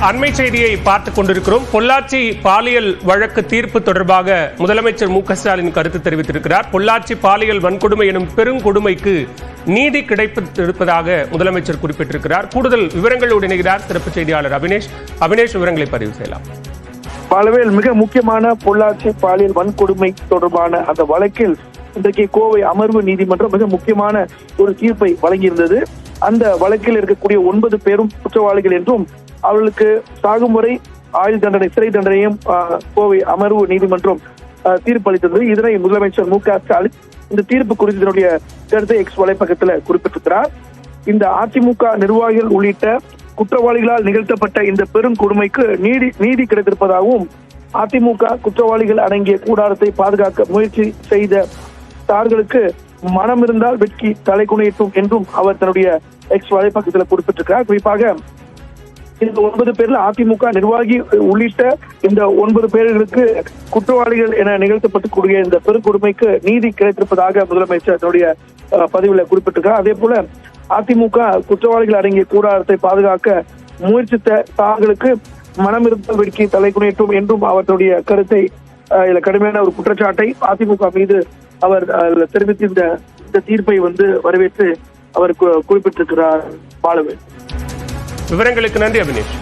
அண்மை செய்தியை பார்த்துக் கொண்டிருக்கிறோம். பொள்ளாச்சி பாலியல் வழக்கு தீர்ப்பு தொடர்பாக முதலமைச்சர் மு.க.ஸ்டாலின் கருத்து தெரிவித்திருக்கிறார். பொள்ளாச்சி பாலியல் வன்கொடுமை எனும் பெருங்கொடுமைக்கு நீதி கிடைத்திருப்பதாக முதலமைச்சர் குறிப்பிட்டிருக்கிறார். கூடுதல் விவரங்களோடு இணைகிறார் சிறப்பு செய்தியாளர் அபினேஷ். விவரங்களை பதிவு செய்யலாம். பலவேல் மிக முக்கியமான பொள்ளாச்சி பாலியல் வன்கொடுமை தொடர்பான அந்த வழக்கில் இன்றைக்கு கோவை அமர்வு நீதிமன்றம் மிக முக்கியமான ஒரு தீர்ப்பை வழங்கியிருந்தது. அந்த வழக்கில் இருக்கக்கூடிய 9 பேரும் குற்றவாளிகள் என்றும் அவர்களுக்கு சாகும் வரை ஆயுள் தண்டனை, சிறை தண்டனையும் கோவை அமர்வு நீதிமன்றம் தீர்ப்பளித்தது. இதனை முதலமைச்சர் மு.க.ஸ்டாலின் இந்த தீர்ப்பு குறித்து தன்னுடைய கருத்தை எக்ஸ் வலைப்பக்கத்தில் குறிப்பிட்டிருக்கிறார். இந்த அதிமுக நிர்வாகிகள் உள்ளிட்ட குற்றவாளிகளால் நிகழ்த்தப்பட்ட இந்த பெரும் கொடுமைக்கு நீதி கிடைத்திருப்பதாகவும் அதிமுக குற்றவாளிகள் அடங்கிய கூடாரத்தை பாதுகாக்க முயற்சி செய்த தார்களுக்கு மனம் இருந்தால் வெட்கி தலை குனியட்டும் என்றும் அவர் தன்னுடைய எக்ஸ் வலைப்பக்கத்தில் குறிப்பிட்டிருக்கிறார். குறிப்பாக இந்த 9 பேர்ல அதிமுக நிர்வாகி உள்ளிட்ட இந்த 9 பேர்களுக்கு குற்றவாளிகள் என நிகழ்த்தப்பட்டுக்கூடிய இந்த பெருங்கொடுமைக்கு நீதி கிடைத்திருப்பதாக முதலமைச்சர் தன்னுடைய பதிவில் குறிப்பிட்டிருக்கிறார். அதே போல அதிமுக குற்றவாளிகள் அடங்கிய கூடாரத்தை பாதுகாக்க முயற்சித்த தாங்களுக்கு மனம் இருந்தால் வெட்கி தலை குனியட்டும் என்றும் அவர் தன்னுடைய கருத்தை கடுமையான ஒரு குற்றச்சாட்டை அதிமுக மீது அவர் தெரிவித்து இந்த தீர்ப்பை வரவேற்று அவர் குறிப்பிட்டிருக்கிறார். பாலவேல். விவரங்களுக்கு நன்றி அபினேஷ்.